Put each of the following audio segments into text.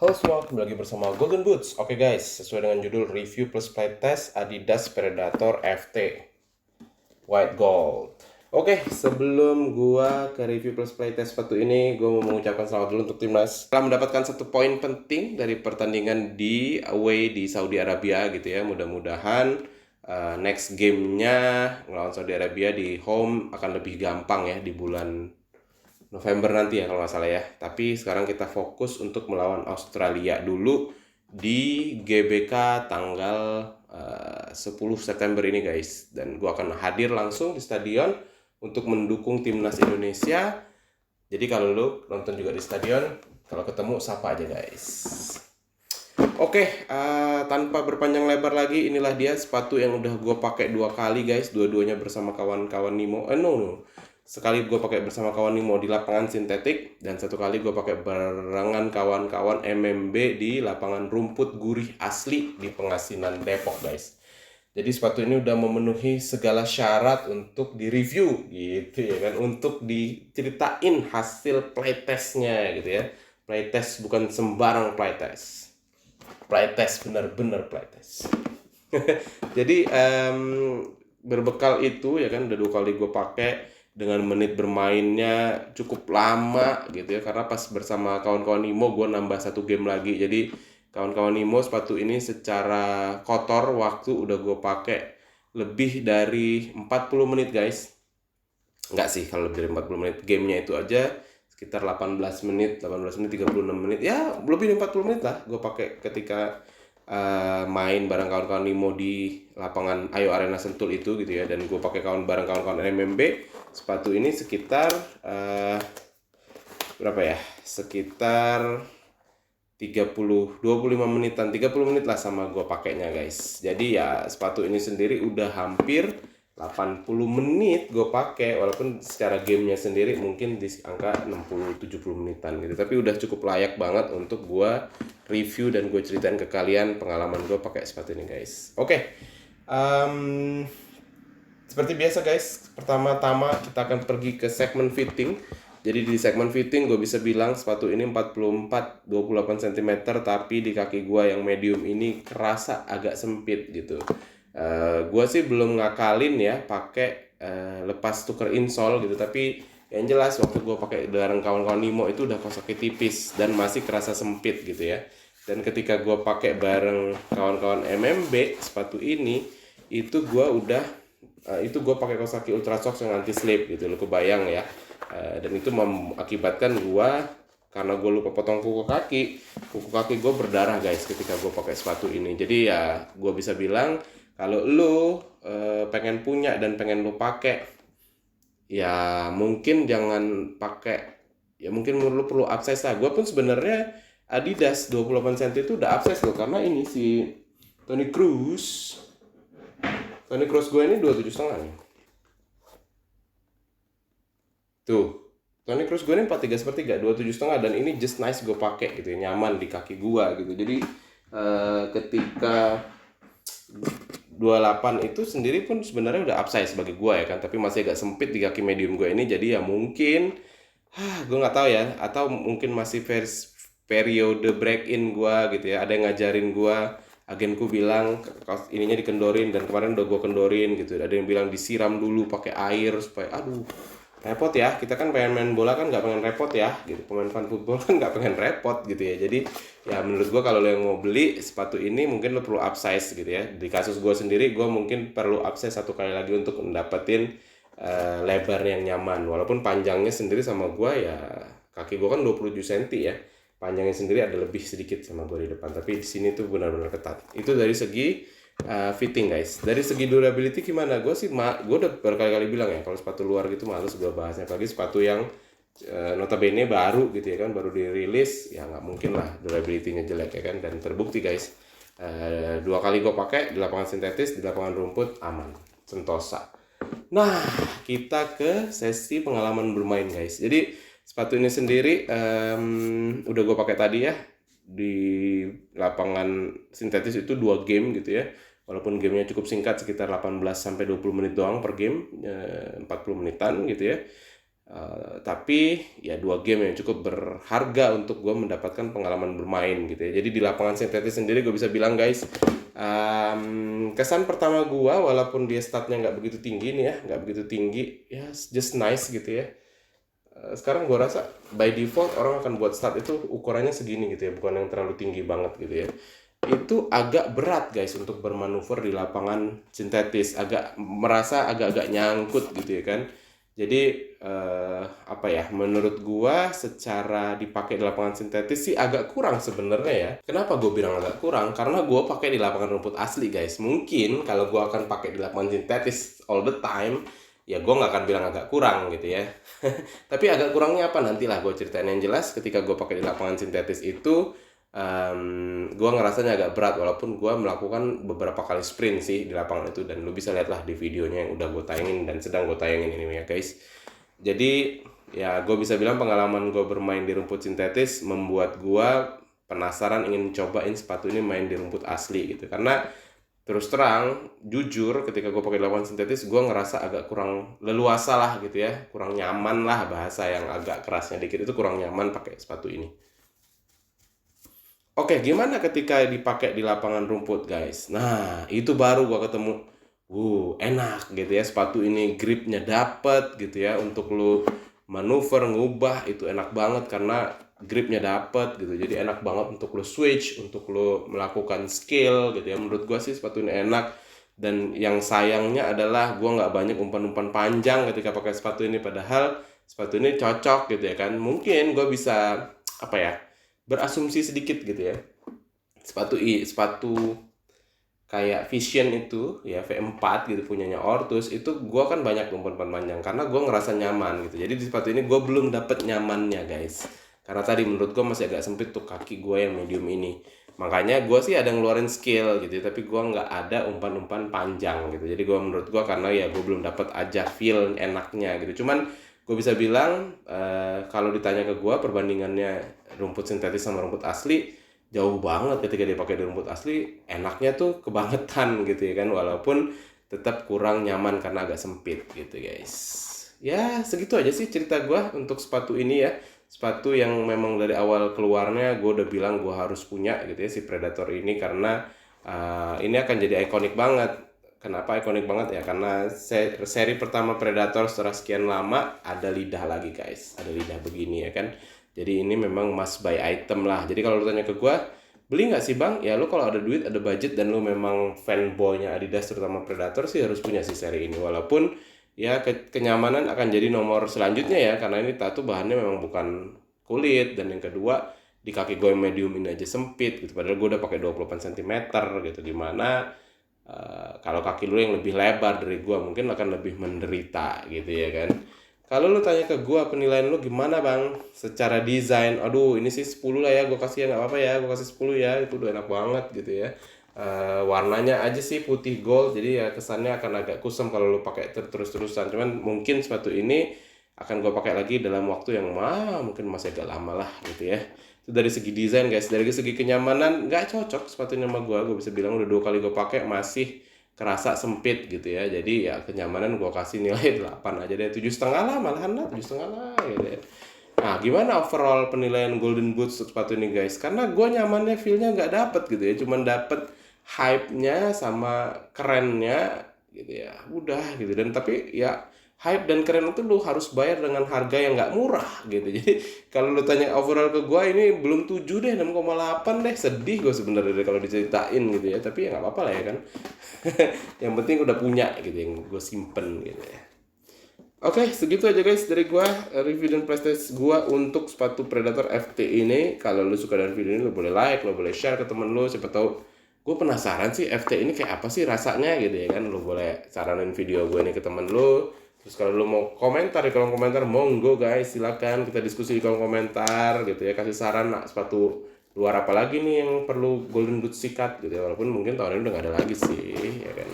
Halo semua, kembali lagi bersama Golden Boots. Oke guys, sesuai dengan judul review plus playtest Adidas Predator FT White Gold. Oke, sebelum gua ke review plus playtest sepatu ini, gua mau mengucapkan selamat dulu untuk timnas. Telah mendapatkan satu poin penting dari pertandingan di away di Saudi Arabia gitu ya. Mudah-mudahan next gamenya melawan Saudi Arabia di home akan lebih gampang ya di bulan November nanti ya kalau nggak salah ya. Tapi sekarang kita fokus untuk melawan Australia dulu di GBK tanggal 10 September ini guys. Dan gue akan hadir langsung di stadion untuk mendukung timnas Indonesia. Jadi kalau lu nonton juga di stadion, kalau ketemu sapa aja guys. Oke, tanpa berpanjang lebar lagi, inilah dia sepatu yang udah gue pakai 2 kali guys, dua-duanya bersama kawan-kawan Nimo. No. Sekali gue pakai bersama kawan Nimo di lapangan sintetik, dan satu kali gue pakai barengan kawan-kawan MMB di lapangan rumput gurih asli di Pengasinan Depok guys. Jadi sepatu ini udah memenuhi segala syarat untuk di-review gitu ya kan, untuk diceritain hasil playtestnya gitu ya. Playtest bukan sembarang playtest. Playtest bener-bener playtest. Jadi berbekal itu ya kan udah 2 kali gue pakai dengan menit bermainnya cukup lama gitu ya, karena pas bersama kawan-kawan Nimo gue nambah 1 game lagi. Jadi kawan-kawan Nimo sepatu ini secara kotor waktu udah gue pakai lebih dari 40 menit guys. Enggak sih, kalau lebih dari 40 menit. Gamenya itu aja sekitar 18 menit, 36 menit. Ya, lebih dari 40 menit lah gue pakai ketika main bareng kawan-kawan Nimo di lapangan Ayo Arena Sentul itu gitu ya. Dan gue pakai bareng kawan-kawan MMB. Sepatu ini sekitar berapa ya? Sekitar 25 menitan, 30 menit lah sama gue pakainya guys. Jadi ya sepatu ini sendiri udah hampir 80 menit gue pakai, walaupun secara gamenya sendiri mungkin di angka 60-70 menitan gitu. Tapi udah cukup layak banget untuk gue review dan gue ceritain ke kalian pengalaman gue pakai sepatu ini guys. Oke, seperti biasa guys, pertama-tama kita akan pergi ke segmen fitting. Jadi di segmen fitting gue bisa bilang sepatu ini 44-28 cm, tapi di kaki gue yang medium ini kerasa agak sempit gitu. Gue sih belum ngakalin ya pakai lepas tuker insole gitu, tapi yang jelas waktu gue pakai bareng kawan-kawan Nimo itu udah kosaknya tipis dan masih kerasa sempit gitu ya. Dan ketika gue pakai bareng kawan-kawan MMB sepatu ini, itu gue udah itu gue pakai Kawasaki Ultra Sox yang anti slip gitu, lo kebayang ya. Dan itu mengakibatkan gue, karena gue lupa potong kuku kaki gue berdarah guys ketika gue pakai sepatu ini. Jadi ya gue bisa bilang kalau lo pengen punya dan pengen lo pakai, ya mungkin jangan pakai, ya mungkin lo perlu upsize lah. Gue pun sebenarnya Adidas 28 cm itu udah upsize loh, karena ini si Tony Cruz gue ini 27,5 nih. Tuh, Tony Cruz gue ini 43/3, 27,5, dan ini just nice gue pakai gitu ya, nyaman di kaki gue gitu. Jadi ketika 28 itu sendiri pun sebenarnya udah upsize bagi gue ya kan, tapi masih agak sempit di kaki medium gue ini. Jadi ya mungkin gue nggak tahu ya, atau mungkin masih periode break in gue gitu ya. Ada yang ngajarin gue, agenku bilang ininya dikendorin, dan kemarin udah gue kendorin gitu. Ada yang bilang disiram dulu pakai air supaya repot ya, kita kan pengen main bola kan nggak pengen repot ya gitu, pemain fan football kan nggak pengen repot gitu ya. Jadi ya menurut gue kalau lo yang mau beli sepatu ini mungkin lo perlu upsize gitu ya. Di kasus gue sendiri, gue mungkin perlu upsize 1 kali lagi untuk mendapetin lebar yang nyaman, walaupun panjangnya sendiri sama gue ya, kaki gue kan 27 cm ya, panjangnya sendiri ada lebih sedikit sama gue di depan, tapi di sini tuh benar-benar ketat. Itu dari segi fitting guys. Dari segi durability gimana? Gue udah berkali-kali bilang ya, kalau sepatu luar gitu males gue bahasnya, apalagi sepatu yang notabene baru gitu ya kan, baru dirilis, ya nggak mungkin lah durability-nya jelek ya kan. Dan terbukti guys, 2 kali gue pakai di lapangan sintetis, di lapangan rumput aman, sentosa. Nah, kita ke sesi pengalaman bermain guys. Jadi sepatu ini sendiri udah gue pakai tadi ya di lapangan sintetis itu 2 game gitu ya. Walaupun gamenya cukup singkat, sekitar 18-20 menit doang per game, 40 menitan gitu ya. Tapi ya 2 game yang cukup berharga untuk gue mendapatkan pengalaman bermain gitu ya. Jadi di lapangan sintetis sendiri gue bisa bilang guys, kesan pertama gue walaupun dia statnya nggak begitu tinggi nih ya, nggak begitu tinggi ya, just nice gitu ya. Sekarang gue rasa by default orang akan buat stat itu ukurannya segini gitu ya, bukan yang terlalu tinggi banget gitu ya. Itu agak berat guys untuk bermanuver di lapangan sintetis, merasa agak-agak nyangkut gitu ya kan. Jadi apa ya, menurut gua secara dipakai di lapangan sintetis sih agak kurang sebenarnya ya. Kenapa gue bilang agak kurang? Karena gue pakai di lapangan rumput asli guys. Mungkin kalau gua akan pakai di lapangan sintetis all the time, ya gue nggak akan bilang agak kurang gitu ya. Tapi agak kurangnya apa nantilah gue ceritain. Yang jelas ketika gue pakai di lapangan sintetis itu gue ngerasanya agak berat, walaupun gue melakukan beberapa kali sprint sih di lapangan itu, dan lu bisa lihat lah di videonya yang udah gue tayangin dan sedang gue tayangin ini ya guys. Jadi ya gue bisa bilang pengalaman gue bermain di rumput sintetis membuat gue penasaran ingin cobain sepatu ini main di rumput asli gitu. Karena terus terang jujur ketika gue pakai di lapangan sintetis gue ngerasa agak kurang leluasa lah gitu ya, kurang nyaman lah, bahasa yang agak kerasnya dikit itu, kurang nyaman pakai sepatu ini. Oke, gimana ketika dipakai di lapangan rumput, guys? Nah, itu baru gua ketemu. Enak gitu ya. Sepatu ini gripnya dapet gitu ya. Untuk lu manuver, ngubah itu enak banget karena gripnya dapet gitu. Jadi enak banget untuk lu switch, untuk lu melakukan skill gitu ya. Menurut gua sih sepatu ini enak. Dan yang sayangnya adalah gua nggak banyak umpan-umpan panjang ketika pakai sepatu ini. Padahal sepatu ini cocok gitu ya kan. Mungkin gua bisa apa ya, berasumsi sedikit gitu ya, sepatu kayak Vision itu ya, V4 gitu punyanya Ortus, itu gue kan banyak umpan panjang karena gue ngerasa nyaman gitu. Jadi di sepatu ini gue belum dapet nyamannya guys, karena tadi menurut gue masih agak sempit tuh kaki gue yang medium ini. Makanya gue sih ada ngeluarin skill gitu, tapi gue nggak ada umpan-umpan panjang gitu. Jadi gue, menurut gue, karena ya gue belum dapet aja feel enaknya gitu. Cuman gue bisa bilang kalau ditanya ke gue perbandingannya rumput sintetis sama rumput asli, jauh banget. Ketika dipakai di rumput asli enaknya tuh kebangetan gitu ya kan, walaupun tetap kurang nyaman karena agak sempit gitu guys. Ya segitu aja sih cerita gue untuk sepatu ini ya, sepatu yang memang dari awal keluarnya gue udah bilang gue harus punya gitu ya, si Predator ini, karena ini akan jadi ikonik banget. Kenapa ikonik banget ya? Karena seri pertama Predator setelah sekian lama ada lidah lagi guys, ada lidah begini ya kan. Jadi ini memang must buy item lah. Jadi kalau lu tanya ke gue, beli nggak sih bang? Ya lu kalau ada duit, ada budget, dan lu memang fanboynya Adidas terutama Predator sih harus punya si seri ini. Walaupun ya kenyamanan akan jadi nomor selanjutnya ya, karena ini tato bahannya memang bukan kulit, dan yang kedua di kaki gue yang medium ini aja sempit gitu. Padahal gue udah pakai 28 cm gitu, dimana kalau kaki lu yang lebih lebar dari gue mungkin akan lebih menderita gitu ya kan. Kalau lu tanya ke gue penilaian lu gimana bang secara desain, aduh ini sih 10 lah ya, gue kasih ya, nggak apa-apa ya, gue kasih 10 ya, itu udah enak banget gitu ya. Warnanya aja sih putih gold, jadi ya kesannya akan agak kusam kalau lu pakai terus-terusan. Cuman mungkin sepatu ini akan gue pakai lagi dalam waktu yang mungkin masih agak lama lah gitu ya. Itu dari segi desain guys. Dari segi kenyamanan nggak cocok sepatunya sama gue bisa bilang udah 2 kali gue pakai masih kerasa sempit gitu ya. Jadi ya kenyamanan gue kasih nilai 8 aja deh, 7,5 lah, malahan lah 7,5 lah gitu ya. Nah gimana overall penilaian Golden Boots sepatu ini guys? Karena gue nyamannya, feelnya nggak dapet gitu ya, cuman dapet hype-nya sama kerennya gitu ya, udah gitu. Dan tapi ya hype dan keren itu lu harus bayar dengan harga yang nggak murah gitu. Jadi kalau lu tanya overall ke gue, ini belum 7 deh, 6,8 deh. Sedih gue sebenarnya deh kalau diceritain gitu ya, tapi ya nggak apa-apa lah ya kan. Yang penting udah punya gitu, yang gue simpen gitu ya. Oke, segitu aja guys dari gua, review dan playtest gua untuk sepatu Predator FT ini. Kalau lu suka dengan video ini, lu boleh like, lu boleh share ke temen lu, siapa tahu gue penasaran sih FT ini kayak apa sih rasanya gitu ya kan. Lu boleh saranin video gue ini ke temen lu. Terus kalau lu mau komentar di kolom komentar, monggo guys, silakan kita diskusi di kolom komentar gitu ya. Kasih saran sepatu luar apa lagi nih yang perlu Golden Boots sikat gitu ya. Walaupun mungkin tahun ini udah gak ada lagi sih ya kan.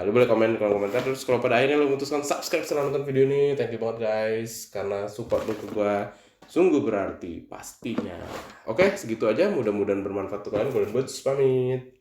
Lu boleh komen di kolom komentar. Terus kalau pada akhirnya lu memutuskan subscribe setelah nonton video ini, thank you banget guys, karena support lu ke gua sungguh berarti pastinya. Oke, segitu aja, mudah-mudahan bermanfaat untuk kalian. Golden Boots pamit.